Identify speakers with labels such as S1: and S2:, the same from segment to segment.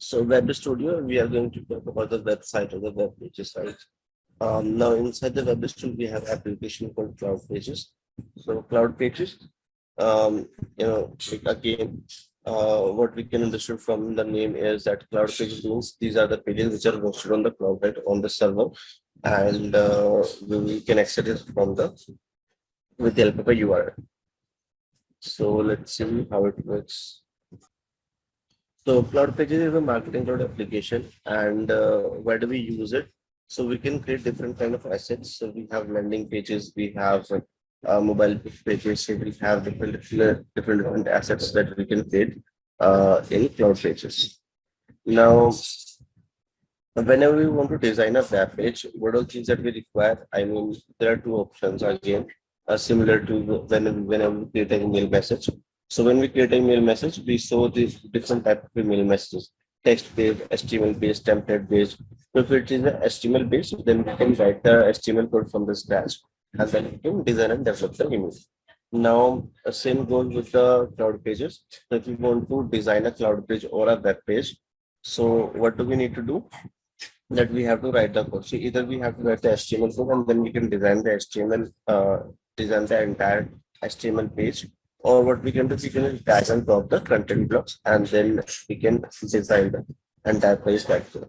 S1: So Web Studio, we are going to talk about the website or the web pages, right? Now inside the Web Studio, we have application called Cloud Pages. So Cloud Pages, again, what we can understand from the name is that Cloud Pages means these are the pages which are hosted on the cloud, right, on the server, and we can access it from the with the help of a URL. So let's see how it works. So Cloud Pages is a marketing cloud application, and where do we use it? So we can create different kind of assets. So we have landing pages, we have mobile pages, so we have different assets that we can create in Cloud Pages. Now, whenever we want to design a web page, what are things that we require? I mean, there are two options again, similar to whenever we create an email message. So when we create an email message, we show the different type of email messages: text-based, HTML-based, template-based. So if it is a HTML-based, then we can write the HTML code from the scratch, and then we can design and develop the image. Now, same goes with the cloud pages. So if you want to design a cloud page or a web page, so what do we need to do? That we have to write the code. So either we have to write the HTML code and then we can design the HTML, design the entire HTML page, or what we can do, we can drag and drop the content blocks and then we can design the entire page back there.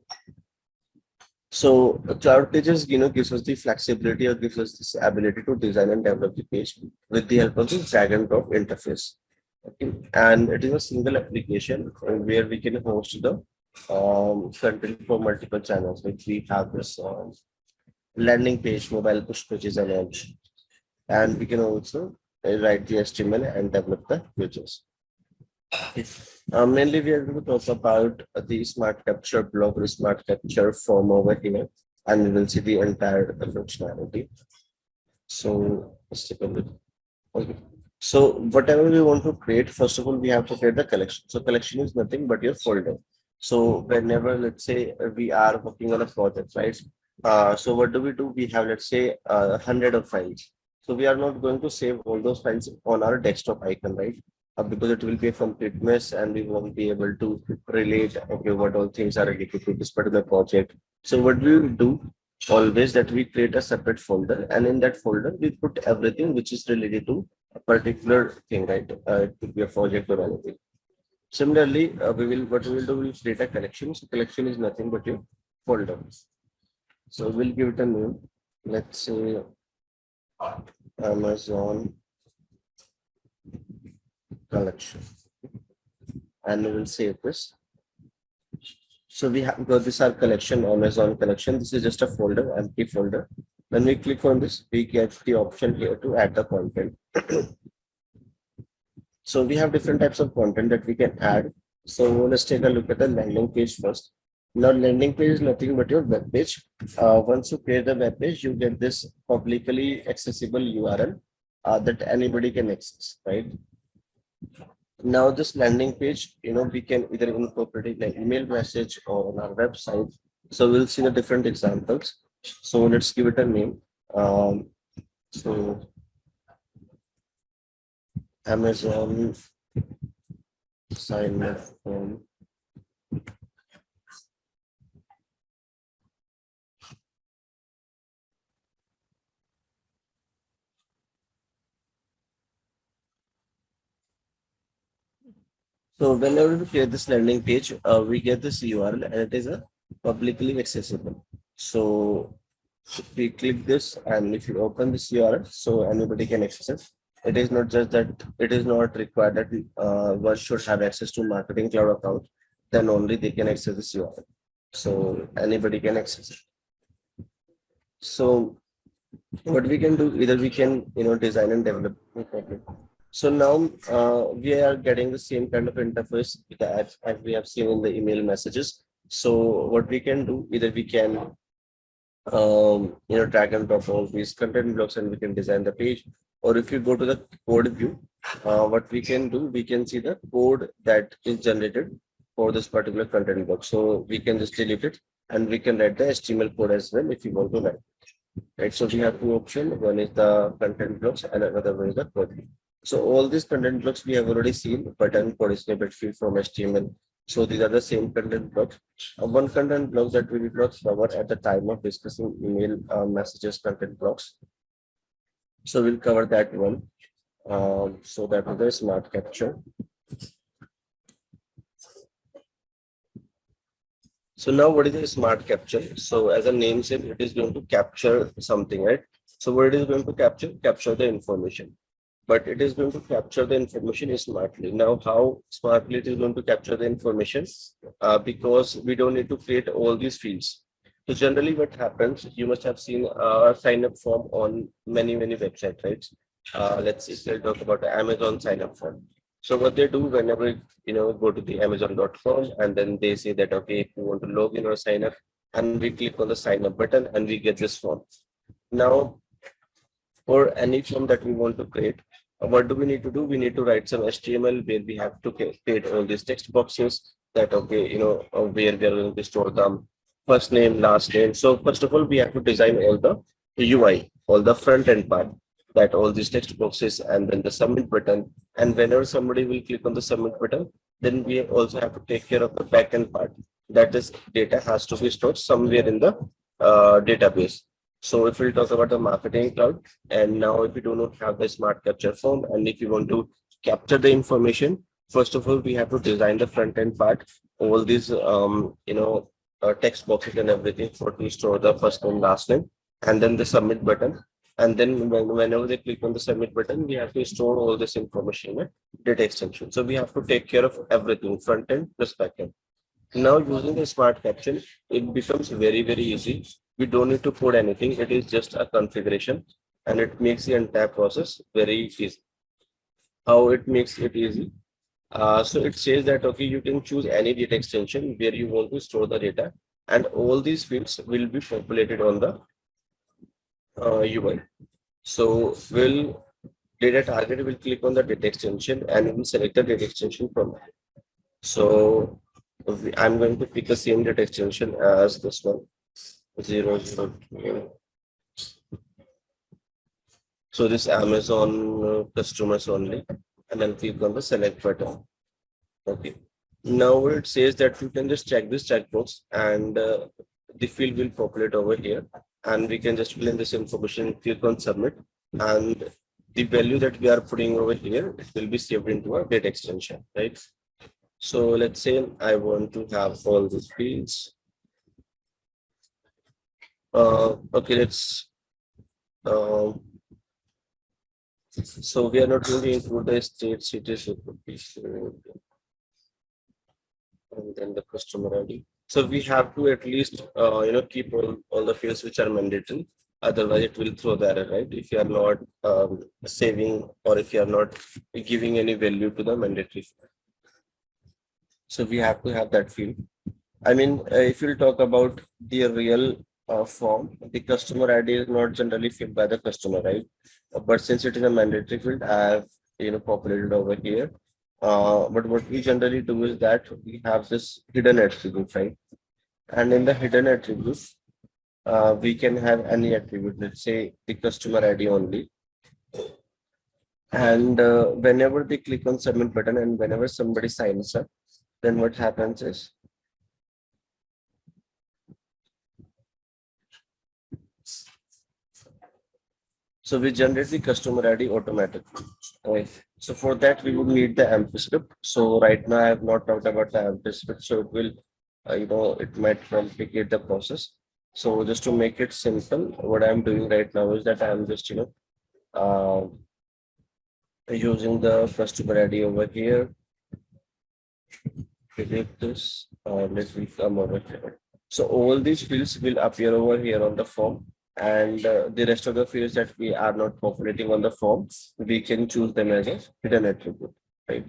S1: So Cloud Pages, gives us the flexibility or gives us this ability to design and develop the page with the help of the drag and drop interface. Okay. And it is a single application where we can host the content for multiple channels. Like we have this landing page, mobile push pages, and edge, and we can also write the HTML and develop the pages. Mainly, we are going to talk about the smart capture block or smart capture form over here, and we will see the entire functionality. So let's take a look. Okay. So whatever we want to create, first of all, we have to create the collection. So collection is nothing but your folder. So whenever, let's say, we are working on a project, right? So what do? We have, let's say, 100 of files. So we are not going to save all those files on our desktop icon, right? Because it will be a complete mess and we won't be able to relate, okay, what all things are related to this particular project. So what we will do always that we create a separate folder, and in that folder, we put everything which is related to a particular thing, right? It could be a project or anything. Similarly, what we will do, we'll create a collection. So collection is nothing but your folder. So we'll give it a name. Let's say Amazon collection, and we will save this. So we have got this our collection, Amazon collection. This is just a folder, empty folder. When we click on this, we get the option here to add the content. So we have different types of content that we can add. So let's take a look at the landing page first. Now, landing page is nothing but your web page. Once you create the web page, you get this publicly accessible URL that anybody can access, right? Now, this landing page, we can either incorporate an email message or on our website. So we'll see the different examples. So let's give it a name. So Amazon sign up form. So whenever we create this landing page, we get this URL and it is a publicly accessible. So if we click this and if you open this URL, so anybody can access it. It is not just that it is not required that one should have access to marketing cloud account, then only they can access this URL. So anybody can access it. So what we can do, either we can design and develop. So now we are getting the same kind of interface as we have seen in the email messages. So what we can do, either we can drag and drop all these content blocks and we can design the page. Or if you go to the code view, what we can do, we can see the code that is generated for this particular content block. So we can just delete it and we can write the HTML code as well if you want to write. Right. So we have two options. One is the content blocks and another one is the code view. So all these content blocks we have already seen: button, code snippet, field from HTML, So these are the same content blocks. One content block that we did not cover at the time of discussing email messages content blocks. So we'll cover that one. So that is the smart capture. So now what is a smart capture? So as a name says, it is going to capture something, right? So what it is going to capture? Capture the information. But it is going to capture the information smartly. Now, how smartly it is going to capture the information? Because we don't need to create all these fields. So generally what happens, you must have seen a sign up form on many websites, right? Let's see, we'll talk about the Amazon sign up form. So what they do whenever, go to the amazon.com and then they say that, okay, if you want to log in or sign up, and we click on the sign up button and we get this form. Now, for any form that we want to create, what do we need to do? We need to write some HTML where we have to create all these text boxes that, okay, where we are going to store them, first name, last name. So first of all, we have to design all the UI, all the front end part, that all these text boxes, and then the submit button. And whenever somebody will click on the submit button, then we also have to take care of the back end part. That is, data has to be stored somewhere in the database. So if we'll talk about the marketing cloud, and now if we do not have the smart capture form, and if you want to capture the information, first of all, we have to design the front end part, all these, text boxes and everything for to store the first name, last name, and then the submit button. And then whenever they click on the submit button, we have to store all this information in a data extension. So we have to take care of everything, front end plus back end. Now using the smart caption, it becomes very easy. We don't need to code anything. It is just a configuration, and it makes the entire process very easy. How it makes it easy? So it says that, okay, you can choose any data extension where you want to store the data, and all these fields will be populated on the UI. So data target will click on the data extension and will select the data extension from that. So I'm going to pick the same data extension as this one, 002. So this Amazon customers only, and then click on the select button. Okay. Now it says that you can just check this checkbox, and the field will populate over here, and we can just fill in this information, click on submit, and the value that we are putting over here, it will be saved into a data extension, right? So let's say I want to have all these fields. Okay, let's. So we are not going to include the state, cities, and then the customer ID. So we have to at least keep all the fields which are mandatory. Otherwise, it will throw the error, right? If you are not saving, or if you are not giving any value to the mandatory field. So we have to have that field. I mean, if you talk about the real form, the customer ID is not generally filled by the customer, right? But since it is a mandatory field, I have populated over here. But what we generally do is that we have this hidden attribute, right? And in the hidden attribute, we can have any attribute, let's say the customer ID only. And whenever they click on submit button and whenever somebody signs up, then what happens is, so we generate the customer ID automatically. Right. So for that, we would need the AMP script. So right now I have not talked about the AMP script, so it will, it might complicate the process. So just to make it simple, what I'm doing right now is that I'm just, using the customer ID over here. Delete this, let me come over here. So all these fields will appear over here on the form, and the rest of the fields that we are not populating on the form, we can choose them as a hidden attribute, right?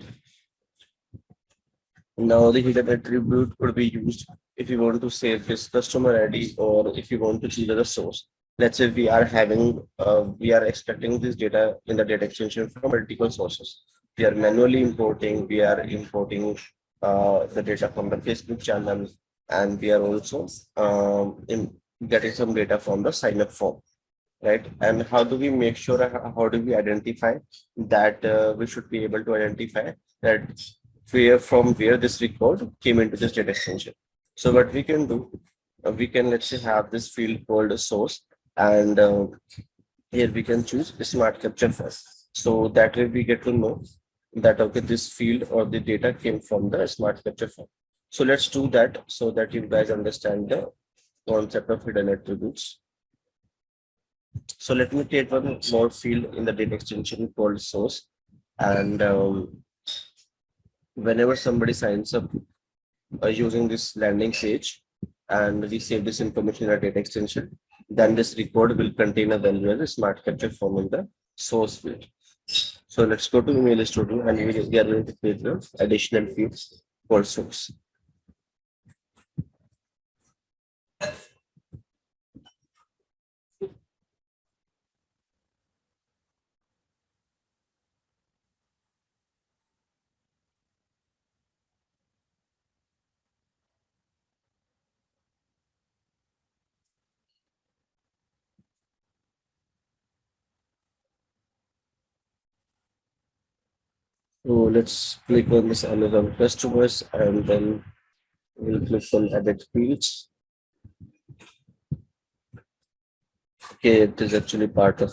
S1: Now the hidden attribute could be used if you want to save this customer ID, or if you want to choose as a source. Let's say we are expecting this data in the data extension from multiple sources. We are manually importing, the data from the Facebook channel, and we are also getting some data from the sign up form, right? And how do we make sure, how do we identify that we should be able to identify that where this record came into this data extension. So what we can do, we can let's say have this field called a source, and here we can choose smart capture first. So that way we get to know that okay, this field or the data came from the smart capture file. So let's do that so that you guys understand the concept of hidden attributes. So let me take one more field in the data extension called source, and whenever somebody signs up using this landing page and we save this information in a data extension, then this record will contain a value as a smart capture form in the source field. So let's go to email studio and we are going to create the additional fields called source. So let's click on this Amazon customers and then we'll click on edit fields. Okay, it is actually part of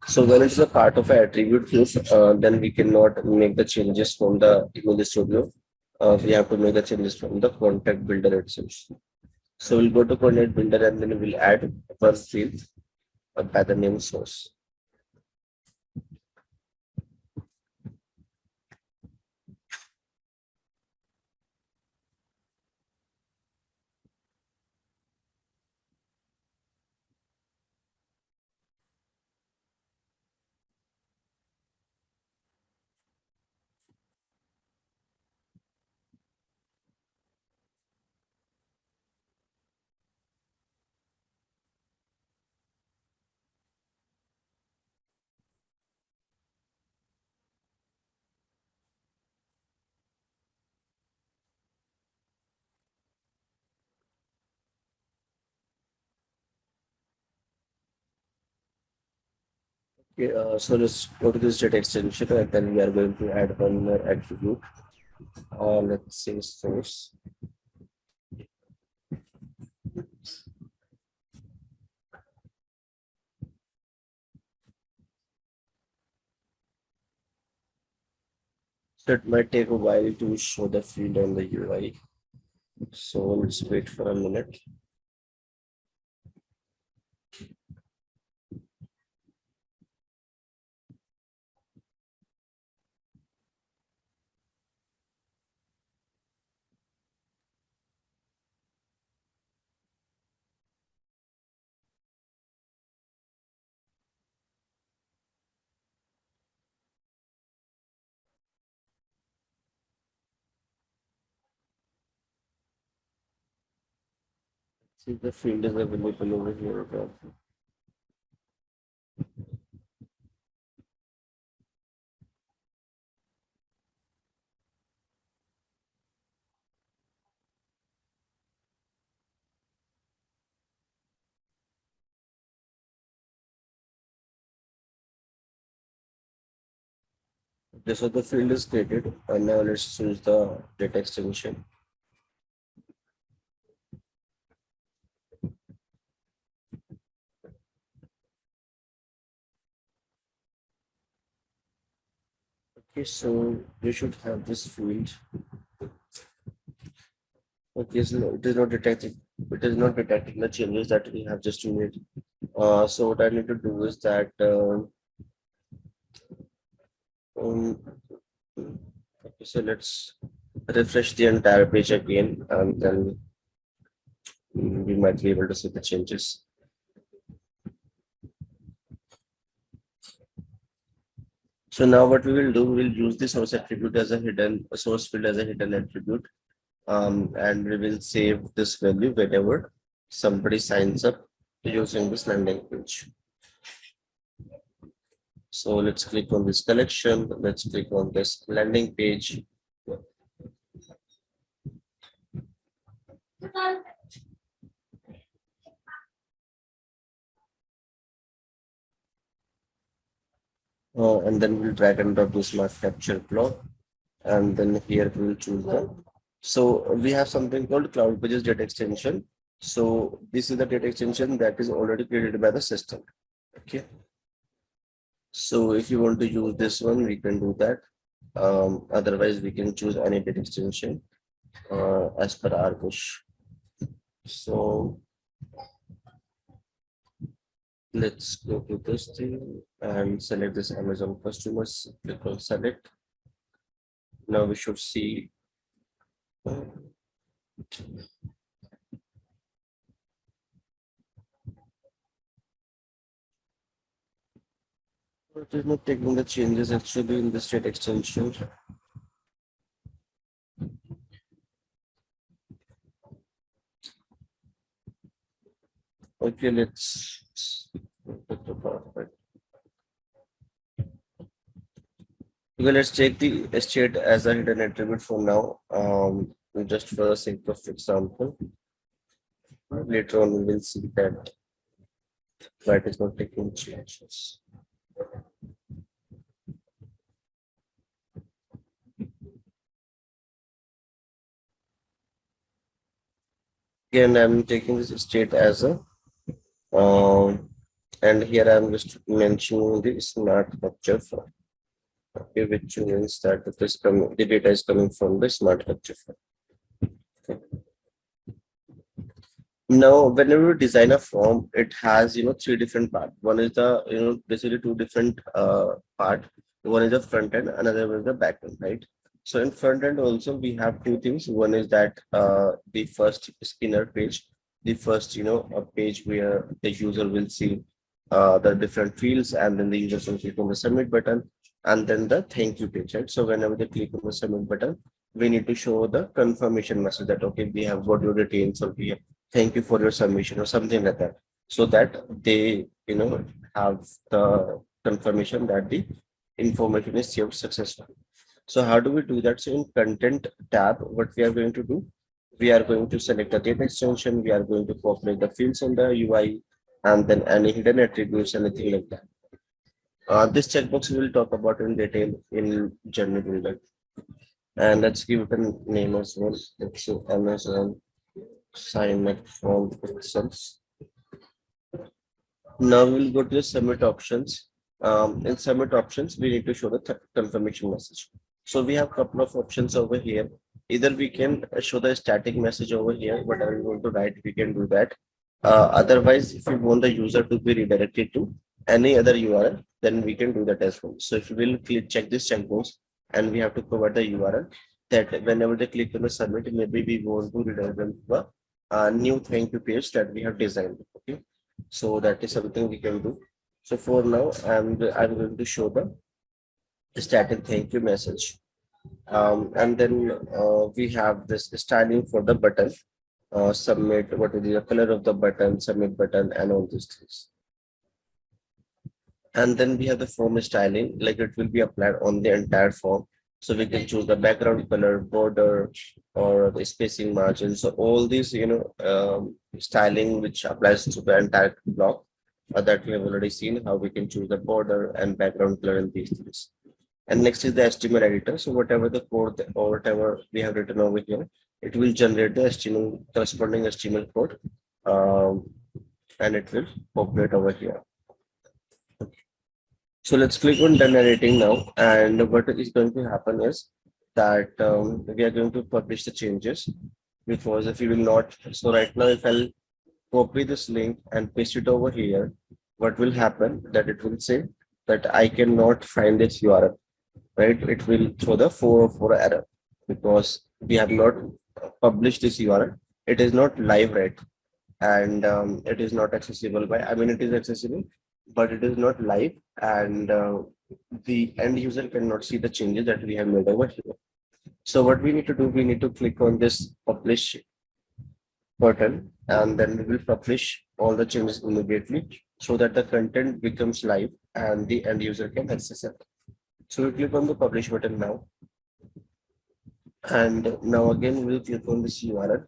S1: so when it's a part of an attribute field, then we cannot make the changes from the email studio. We have to make the changes from the contact builder itself. So we'll go to contact builder and then we'll add one field by the name source. Okay, so let's go to this data extension and then we are going to add one more attribute. Let's say source. So it might take a while to show the field on the UI. So let's wait for a minute. See the field is available over here. Okay, so the field is created and now let's choose the data extension. Okay, so you should have this field. Okay, so it is not detecting. It is not detecting the changes that we have just made. So what I need to do is that um, okay, so let's refresh the entire page again, and then we might be able to see the changes. So now what we will do, we'll use the source attribute as a hidden source field as a hidden attribute, and we will save this value whenever somebody signs up using this landing page. So let's click on this collection. Let's click on this landing page. And then we'll drag and drop this smart capture block. and then here we will choose the. So we have something called Cloud Pages data extension. So this is the data extension that is already created by the system. Okay. So if you want to use this one, we can do that. Otherwise, we can choose any data extension as per our wish. So let's go to this thing and select this Amazon customers. Click on select. Now we should see. It is not taking the changes actually in the state extension. Okay, let's. Okay, let's take the state as a hidden attribute for now. Just for the sake of example. Later on, we will see that why it is not taking changes. Again, I'm taking this state as a, and here I'm just mentioning the smart capture file, okay, which means that the data is coming from the smart capture file. Okay. Now, whenever you design a form, it has three different parts. One is the basically two different part. One is the front end, another one is the back end, right? So in front end also we have two things. One is that the first inner page, the first a page where the user will see the different fields, and then the user will click on the submit button, and then the thank you page, right? So whenever they click on the submit button, we need to show the confirmation message that okay, we have got your details, or we have thank you for your submission, or something like that, so that they have the confirmation that the information is saved successfully. So how do we do that? So in content tab, what we are going to do, we are going to select the data extension, we are going to populate the fields on the UI, and then any hidden attributes, anything like that. This checkbox we will talk about in detail in journey builder. And let's give it a name as well. Let's say Amazon sign up form itself. Now we'll go to the submit options. In submit options, we need to show the confirmation message. So we have a couple of options over here. Either we can show the static message over here, whatever you want to write, we can do that. Otherwise, if you want the user to be redirected to any other URL, then we can do that as well. So if you will check this checkbox, and we have to provide the URL that whenever they click on the submit, maybe we want to redirect them to a new thank you page that we have designed. Okay, so that is something we can do. So for now, I'm going to show the static thank you message. And then we have this styling for the button, submit, what is the color of the button, submit button, and all these things. And then we have the form styling, like it will be applied on the entire form. So we can choose the background color, border, or the spacing margin. So all these, styling which applies to the entire block that we have already seen, how we can choose the border and background color and these things. And next is the HTML editor. So whatever the code or whatever we have written over here, it will generate the HTML corresponding HTML code, and it will populate over here. So let's click on done editing now. And what is going to happen is that we are going to publish the changes, because if you will not, so right now, if I'll copy this link and paste it over here, what will happen that it will say that I cannot find this URL, right? It will throw the 404 error because we have not published this URL. It is not live, right? And it is not accessible by, I mean, it is accessible, but it is not live, and the end user cannot see the changes that we have made over here. So what we need to do, we need to click on this publish button, and then we will publish all the changes immediately so that the content becomes live and the end user can access it. So we click on the publish button now, and now again we'll click on this URL.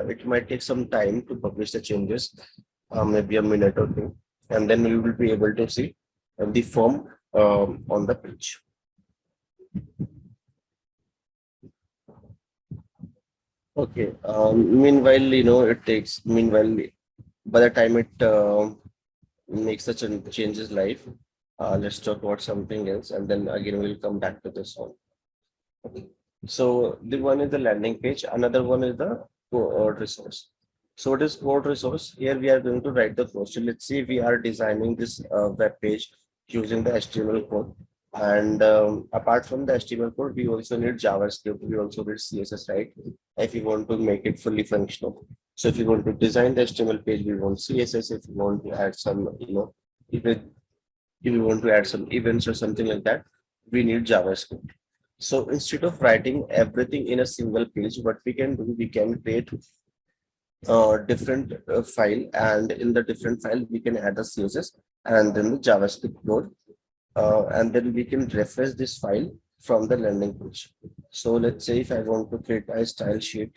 S1: It might take some time to publish the changes, maybe a minute or two, and then we will be able to see the form on the page. Okay. Meanwhile, it takes, meanwhile, by the time it makes such a changes life, let's talk about something else, and then again we'll come back to this one. Okay. So the one is the landing page, another one is the code resource. So what is code resource? Here we are going to write the code. So let's say we are designing this web page using the HTML code. And apart from the HTML code, we also need JavaScript. We also need CSS, right? If you want to make it fully functional. So if you want to design the HTML page, we want CSS. If you want to add some, even if you want to add some events or something like that, we need JavaScript. So instead of writing everything in a single page, what we can do, we can create different file, and in the different file we can add the CSS and then the JavaScript code, and then we can reference this file from the landing page. So let's say if I want to create a style sheet,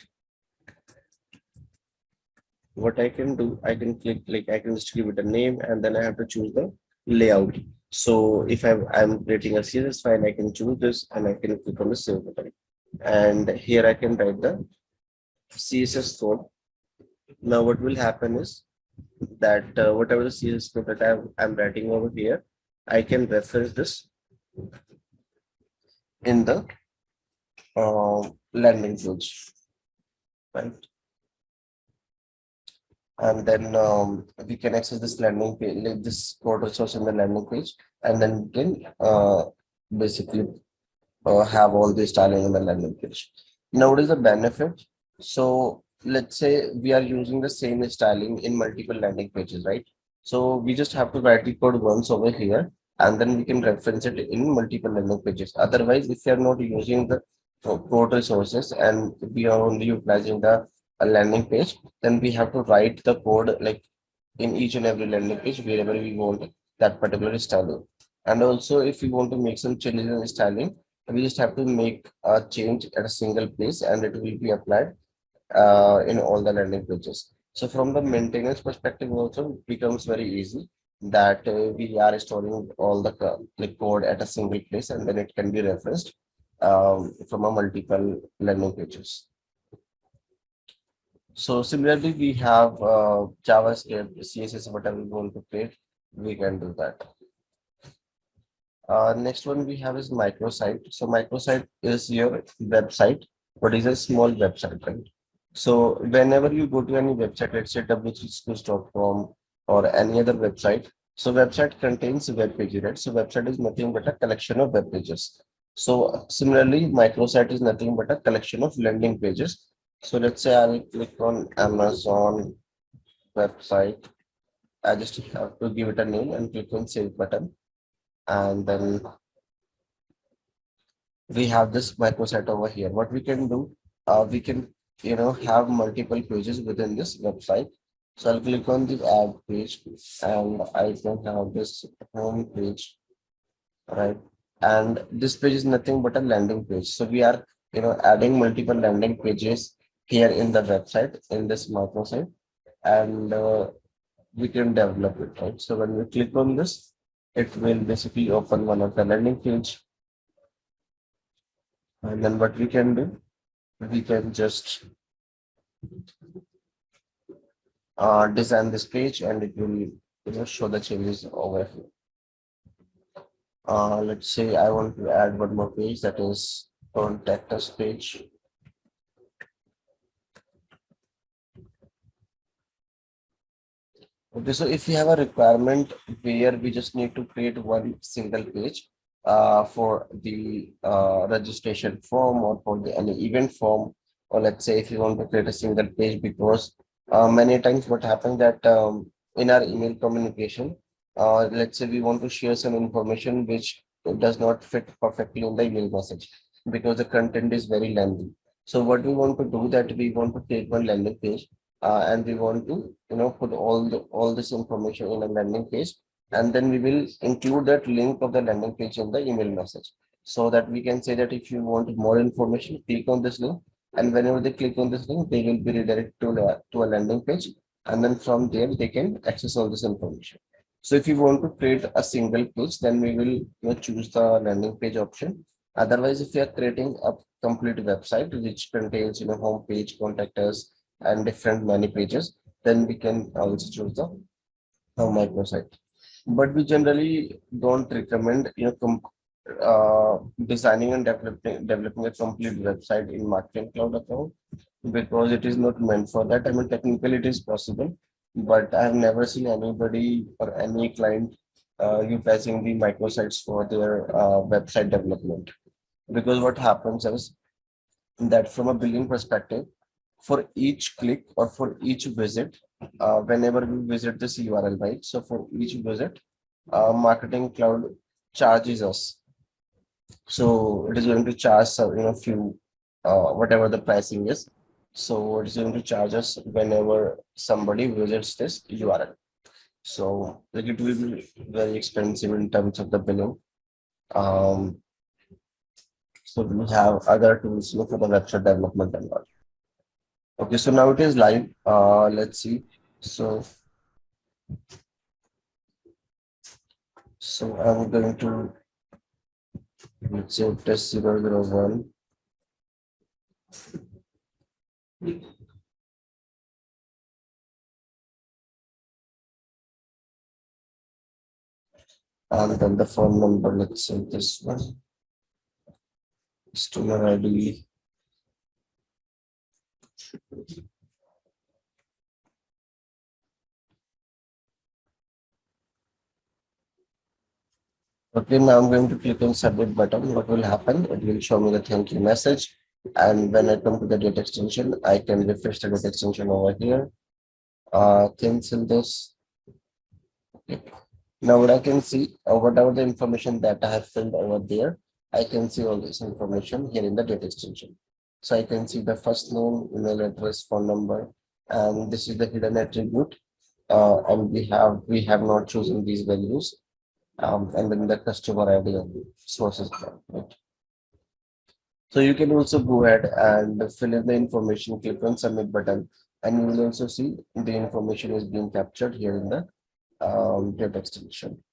S1: what I can do, I can click, like I can just give it a name, and then I have to choose the layout. So if I'm creating a CSS file, I can choose this and I can click on the save button. And here I can write the CSS code. Now what will happen is that whatever the CSS code that I'm writing over here, I can reference this in the landing page, right? And then we can access this landing page, like this code resource in the landing page, and then we can basically have all the styling in the landing page. Now, what is the benefit? So let's say we are using the same styling in multiple landing pages, right? So we just have to write the code once over here, and then we can reference it in multiple landing pages. Otherwise, if we are not using the code resources and we are only utilizing the landing page, then we have to write the code like in each and every landing page wherever we want that particular styling. And also, if we want to make some changes in styling, we just have to make a change at a single place and it will be applied in all the landing pages. So from the maintenance perspective also it becomes very easy that we are storing all the like code at a single place, and then it can be referenced from a multiple landing pages. So similarly, we have JavaScript, CSS, whatever we want to create, we can do that. Next one we have is microsite. So microsite is your website, but is a small website, right? So whenever you go to any website, let's say w3schools.com or any other website, so website contains web pages, right? So website is nothing but a collection of web pages. So similarly, microsite is nothing but a collection of landing pages. So let's say I'll click on Amazon website. I just have to give it a name and click on save button, and then we have this microsite over here. What we can do, we can have multiple pages within this website. So I'll click on the add page, and I can have this home page, right? And this page is nothing but a landing page. So we are adding multiple landing pages here in the website in this microsite, and we can develop it, right? So when we click on this, it will basically open one of the landing page. And then what we can do, we can just design this page, and it will show the changes over here. Let's say I want to add one more page, that is contact us page. Okay, so if you have a requirement where we just need to create one single page for the registration form or for the any event form, or let's say if you want to create a single page, because many times what happens that in our email communication, let's say we want to share some information which does not fit perfectly in the email message because the content is very lengthy. So what we want to do, that we want to take one landing page, and we want to put all this information in a landing page, and then we will include that link of the landing page in the email message, so that we can say that if you want more information, click on this link, and whenever they click on this link, they will be redirected to a landing page, and then from there they can access all this information. So if you want to create a single page, then we will choose the landing page option, Otherwise, if you are creating a complete website which contains, home page, contact us, and different many pages, then we can also choose the microsite. But we generally don't recommend, designing and developing a complete website in Marketing Cloud account because it is not meant for that. I mean, technically it is possible, but I have never seen anybody or any client utilizing the microsites for their website development. Because what happens is that from a billing perspective, for each click or for each visit, whenever we visit this URL, right? So for each visit, Marketing Cloud charges us. So it is going to charge, few, whatever the pricing is. So it is going to charge us whenever somebody visits this URL. So like it will be very expensive in terms of the billing. Um, so we have other tools, for the website development and all. Okay, so now it is live. Let's see. So, so I'm going to let's say test 001. And then the phone number, let's say this one, customer ID. Okay, now I'm going to click on submit button. What will happen? It will show me the thank you message. And when I come to the data extension, I can refresh the data extension over here. Cancel this. Okay. Now what I can see, whatever the information that I have filled over there, I can see all this information here in the data extension. So I can see the first name, email address, phone number, and this is the hidden attribute. And we have not chosen these values. And then the customer ID and the sources. Right? So you can also go ahead and fill in the information, click on submit button, and you will also see the information is being captured here in the data extension.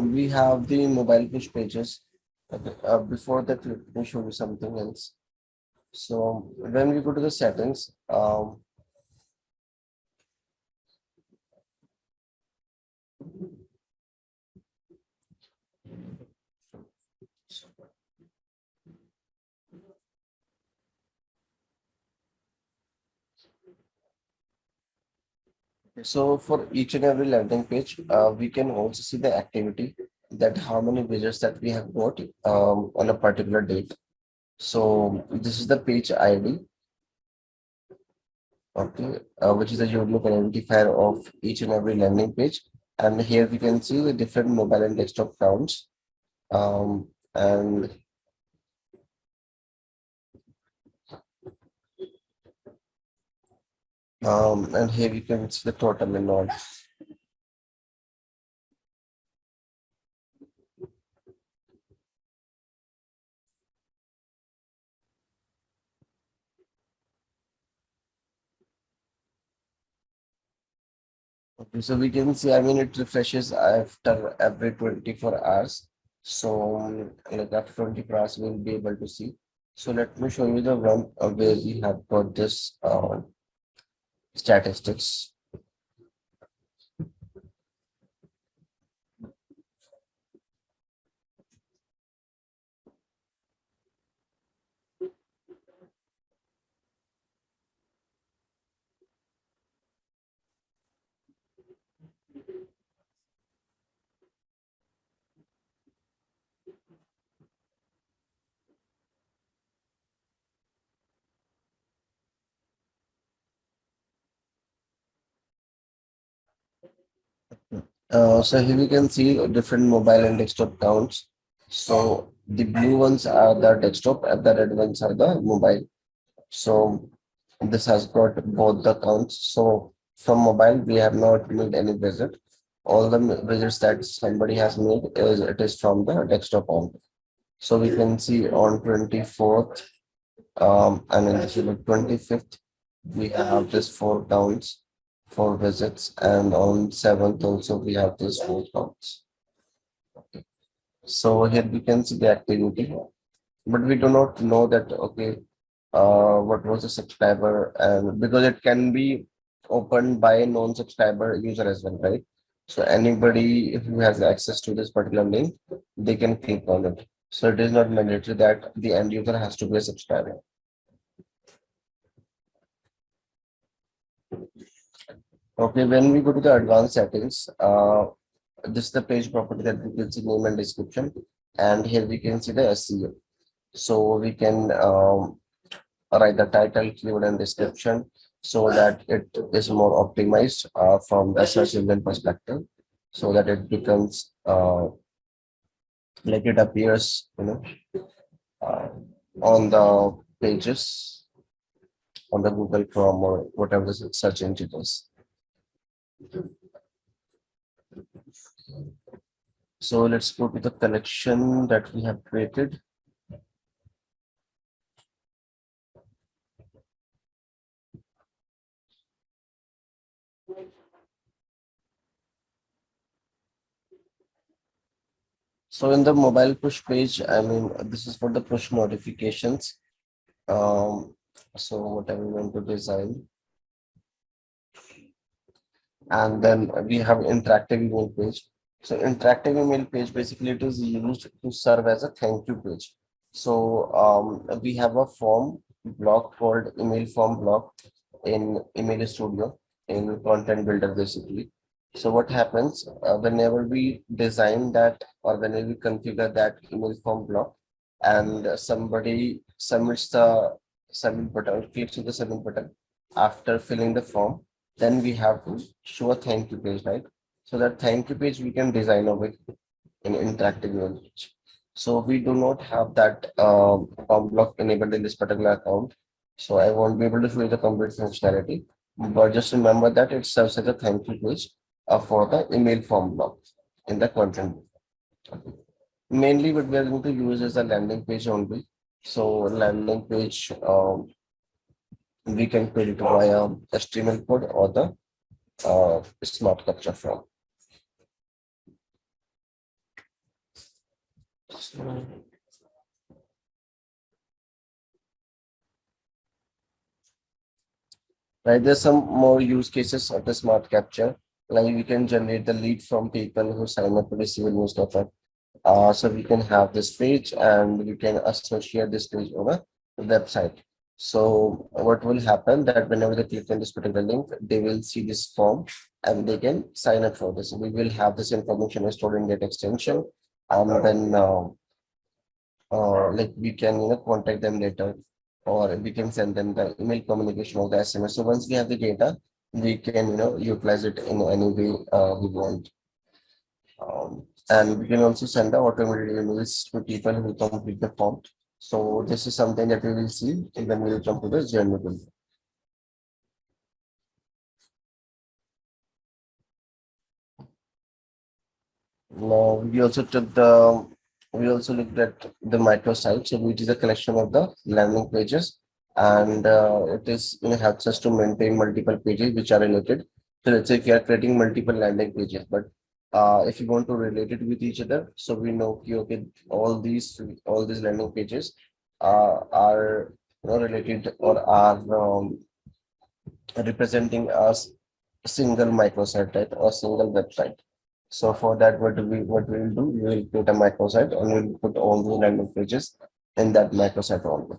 S1: We have the mobile push pages. Okay, before that, let me show you something else. So when we go to the settings, so for each and every landing page, we can also see the activity that how many visitors that we have got on a particular date. So this is the page ID, okay, which is a unique identifier of each and every landing page. And here we can see the different mobile and desktop counts. And and here we can see the total and all. Okay, so we can see, I mean, it refreshes after every 24 hours. So, like after 24 hours, we'll be able to see. So, let me show you the one where we have got this statistics. So, here we can see different mobile and desktop counts. So, the blue ones are the desktop and the red ones are the mobile. So, this has got both the counts. So from mobile, we have not made any visit. All the visits that somebody has made is it is from the desktop only. So we can see on 24th. And in December 25th, we have this 4 counts, 4 visits, and on 7th also we have this 4 counts. So here we can see the activity, but we do not know that, okay, what was the subscriber, and because it can be opened by a non-subscriber user as well, right? So anybody who has access to this particular link, they can click on it. So it is not mandatory that the end user has to be a subscriber. Okay, when we go to the advanced settings, this is the page property that we can see name and description, and here we can see the SEO. So we can write the title, keyword, and description so that it is more optimized from the search engine perspective, so that it becomes like it appears, uh, on the pages on the Google Chrome or whatever the search engine is. So let's go to the collection that we have created. So in the mobile push page, I mean, this is for the push notifications. So what I want to design, and then we have interactive email page. So interactive email page, basically it is used to serve as a thank you page. So we have a form block called email form block in Email Studio in Content Builder basically. So what happens whenever we design that or whenever we configure that email form block, and somebody submits the submit button, clicks on the submit button after filling the form, then we have to show a thank you page, right? So that thank you page we can design over in interactive email page. So we do not have that form block enabled in this particular account. So I won't be able to show you the complete functionality, but just remember that it serves as a thank you page for the email form block in the content. Mainly what we are going to use is a landing page only. So landing page, we can create it via HTML code or the smart capture form. Right, there's some more use cases of the smart capture. Like we can generate the lead from people who sign up to receive a newsletter. So we can have this page and we can associate this page over the website. So what will happen that whenever they click on this particular link, they will see this form and they can sign up for this. We will have this information stored in that extension, and then like we can contact them later, or we can send them the email communication or the SMS. So once we have the data, we can utilize it in any way we want. And we can also send the automated emails to people who complete the form. So this is something that we will see when we will come to the journey builder. Now we also looked at the microsite, so which is a collection of the landing pages, and it is helps us to maintain multiple pages which are related. So let's say if you are creating multiple landing pages, but if you want to relate it with each other, so we know okay, all these landing pages are related or are representing us single microsite, right, or single website. So for that, what we will do, we will create a microsite and we will put all the landing pages in that microsite only.